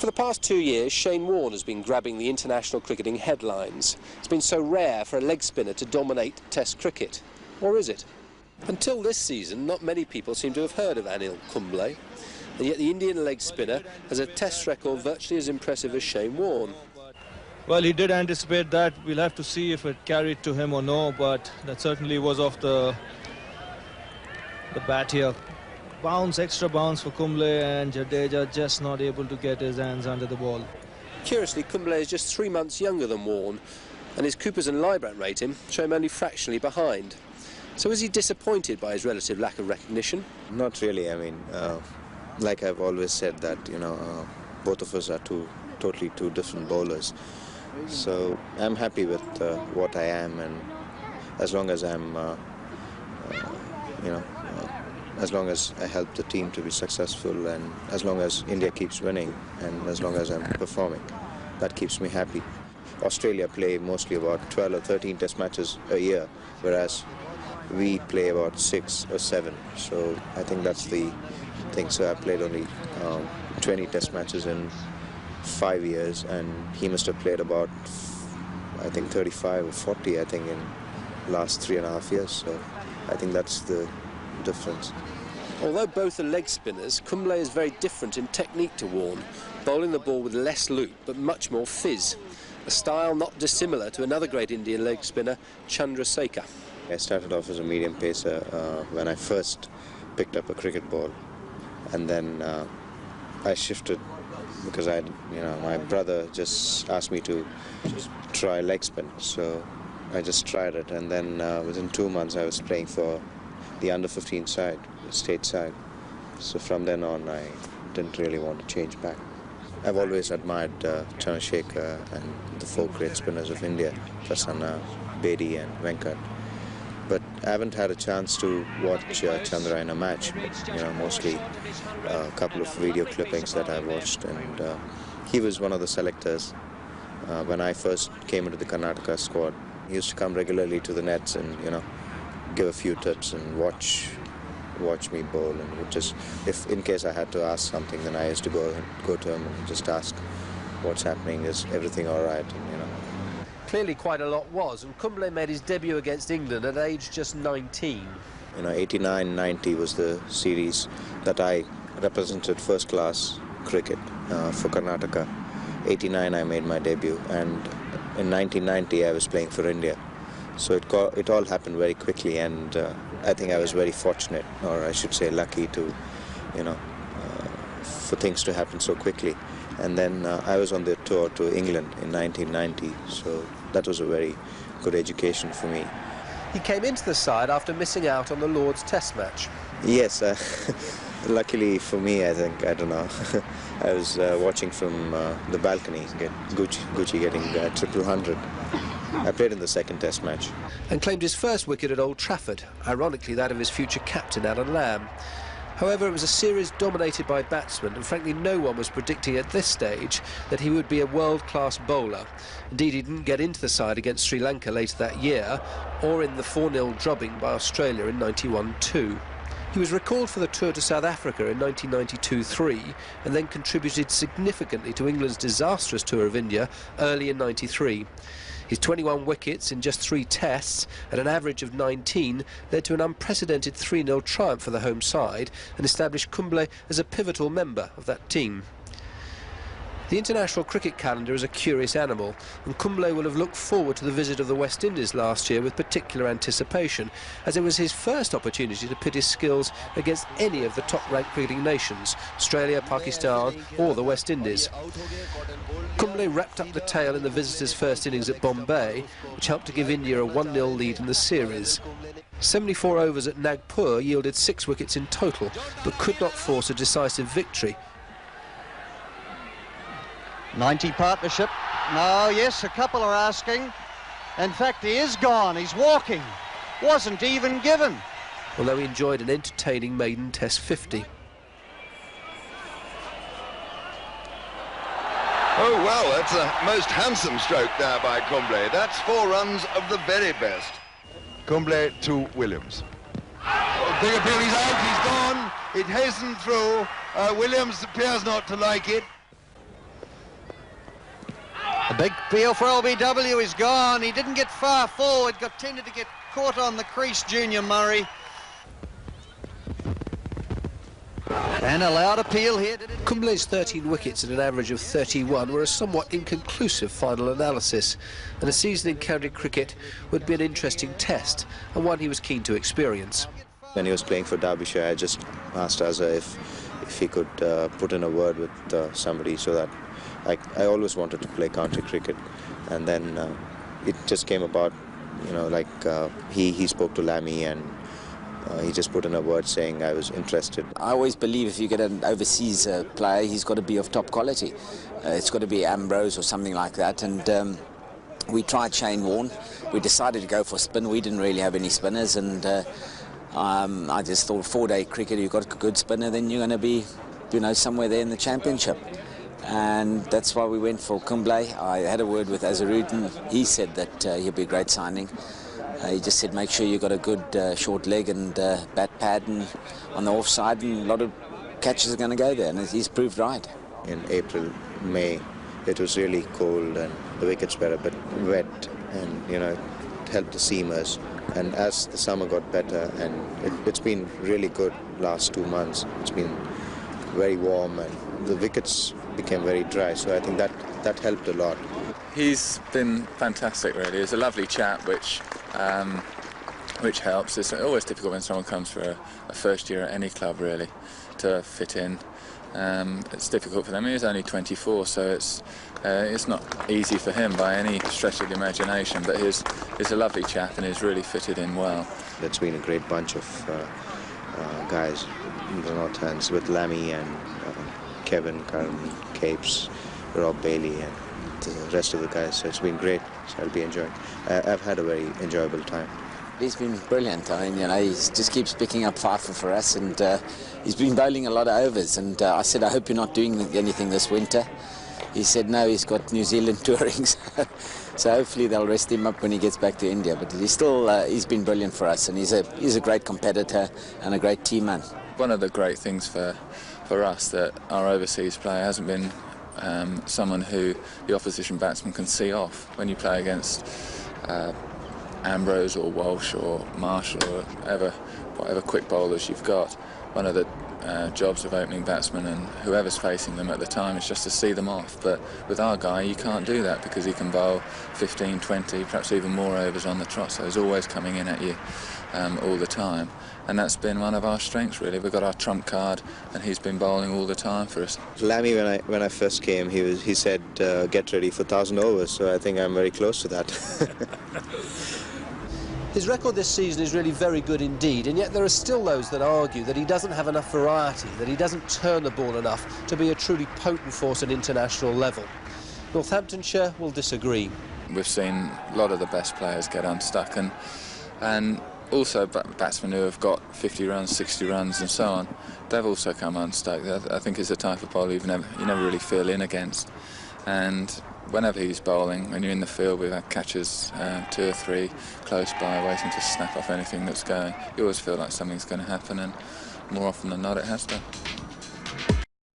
For the past 2 years, Shane Warne has been grabbing the international cricketing headlines. It's been so rare for a leg spinner to dominate Test cricket. Or is it? Until this season, not many people seem to have heard of Anil Kumble, and yet the Indian leg spinner has a Test record virtually as impressive as Shane Warne. Well, he did anticipate that. We'll have to see if it carried to him or no, but that certainly was off the bat here. Bounce, extra bounce for Kumble, and Jadeja just not able to get his hands under the ball. Curiously, Kumble is just 3 months younger than Warne, and his Coopers and Liebrandt rating show him only fractionally behind. So is he disappointed by his relative lack of recognition? Not really. I mean, like I've always said that, both of us are totally two different bowlers. So I'm happy with what I am, and as long as I'm, as long as I help the team to be successful, and as long as India keeps winning, and as long as I'm performing, that keeps me happy. Australia play mostly about 12 or 13 test matches a year, whereas we play about 6 or 7. So I think that's the thing. So I played only 20 test matches in 5 years, and he must have played about, I think, 35 or 40, I think, in last 3.5 years. So I think that's the difference. Although both are leg spinners, Kumble is very different in technique to Warne, bowling the ball with less loop but much more fizz, a style not dissimilar to another great Indian leg spinner, Chandrasekhar. I started off as a medium pacer when I first picked up a cricket ball, and then I shifted because my brother just asked me to just try leg spin, so I just tried it, and then within 2 months I was playing for the under-15 side, state side. So from then on I didn't really want to change back. I've always admired Chandrasekhar and the 4 great spinners of India, Prasanna, Bedi and Venkat. But I haven't had a chance to watch Chandra in a match, but, mostly a couple of video clippings that I watched, and he was one of the selectors. When I first came into the Karnataka squad, he used to come regularly to the nets and, give a few tips and watch me bowl, and would just, if in case I had to ask something, then I used to go to him and just ask, what's happening, is everything all right, and, Clearly quite a lot was, and Kumble made his debut against England at age just 19. 89-90 was the series that I represented first-class cricket for Karnataka. 89 I made my debut, and in 1990 I was playing for India. So it all happened very quickly, and I think I was very fortunate, or I should say lucky, to, for things to happen so quickly. And then I was on the tour to England in 1990, so that was a very good education for me. He came into the side after missing out on the Lord's Test match. Yes, luckily for me, I think, I don't know, I was watching from the balcony, Gucci getting 100. I played in the second Test match. And claimed his first wicket at Old Trafford, ironically that of his future captain Alan Lamb. However, it was a series dominated by batsmen, and frankly no one was predicting at this stage that he would be a world-class bowler. Indeed, he didn't get into the side against Sri Lanka later that year, or in the 4-0 drubbing by Australia in 91-2. He was recalled for the tour to South Africa in 1992-3, and then contributed significantly to England's disastrous tour of India early in 93. His 21 wickets in just 3 tests at an average of 19 led to an unprecedented 3-0 triumph for the home side and established Kumble as a pivotal member of that team. The international cricket calendar is a curious animal, and Kumble will have looked forward to the visit of the West Indies last year with particular anticipation, as it was his first opportunity to pit his skills against any of the top-ranked cricketing nations, Australia, Pakistan or the West Indies. Kumble wrapped up the tale in the visitors' first innings at Bombay, which helped to give India a 1-0 lead in the series. 74 overs at Nagpur yielded 6 wickets in total, but could not force a decisive victory. 90 partnership. No, yes, a couple are asking. In fact, he is gone. He's walking. Wasn't even given. Although he enjoyed an entertaining maiden Test 50. Oh, well, that's a most handsome stroke there by Kumble. That's 4 runs of the very best. Kumble to Williams. Big appeal, he's out, he's gone. It hastened through. Williams appears not to like it. The big appeal for LBW is gone. He didn't get far forward, tended to get caught on the crease, Junior Murray. And a loud appeal here. Kumble's 13 wickets at an average of 31 were a somewhat inconclusive final analysis, and a season in county cricket would be an interesting test, and one he was keen to experience. When he was playing for Derbyshire, I just asked Azhar if he could put in a word with somebody, so that I always wanted to play county cricket, and then it just came about, you know, like he spoke to Lammy, and he just put in a word saying I was interested. I always believe if you get an overseas player, he's got to be of top quality. It's got to be Ambrose or something like that. And we tried Shane Warne. We decided to go for spin. We didn't really have any spinners, and I just thought 4-day cricket, you've got a good spinner, then you're going to be, you know, somewhere there in the championship. And that's why we went for Kumble. I had a word with Azharuddin. He said that he'll be a great signing. He just said make sure you've got a good short leg and bat pad and on the offside, and a lot of catches are going to go there, and he's proved right. In April, May, it was really cold and the wickets were a bit wet, and you know, it helped the seamers. And as the summer got better, and it's been really good last 2 months, it's been very warm and the wickets became very dry, so I think that helped a lot. He's been fantastic, really. He's a lovely chap, which helps. It's always difficult when someone comes for a first year at any club, really, to fit in. It's difficult for them. He's only 24, so it's not easy for him by any stretch of the imagination, but he's a lovely chap and he's really fitted in well. It's been a great bunch of guys in the North Ends, with Lammy and Kevin, Karan, Capes, Rob Bailey and the rest of the guys, so it's been great. So I'll be enjoying. I've had a very enjoyable time. He's been brilliant. I mean, you know, he just keeps picking up fifer for us, and he's been bowling a lot of overs. And I said, I hope you're not doing anything this winter. He said, no, he's got New Zealand touring, so hopefully they'll rest him up when he gets back to India. But he's been brilliant for us, and he's a great competitor and a great team man. One of the great things for us that our overseas player hasn't been someone who the opposition batsman can see off. When you play against Ambrose or Walsh or Marshall or whatever quick bowlers you've got, one of the jobs of opening batsmen and whoever's facing them at the time is just to see them off. But with our guy, you can't do that because he can bowl 15, 20, perhaps even more overs on the trot, so he's always coming in at you all the time. And that's been one of our strengths, really. We've got our trump card, and he's been bowling all the time for us. Lammy, when I first came, he said get ready for 1,000 overs, so I think I'm very close to that. His record this season is really very good indeed, and yet there are still those that argue that he doesn't have enough variety, that he doesn't turn the ball enough to be a truly potent force at international level. Northamptonshire will disagree. We've seen a lot of the best players get unstuck, and also batsmen who have got 50 runs, 60 runs and so on, they've also come unstuck. I think he's a type of bowler you never really feel in against. And whenever he's bowling, when you're in the field, we've had catches 2 or 3 close by waiting to snap off anything that's going. You always feel like something's going to happen, and more often than not it has done.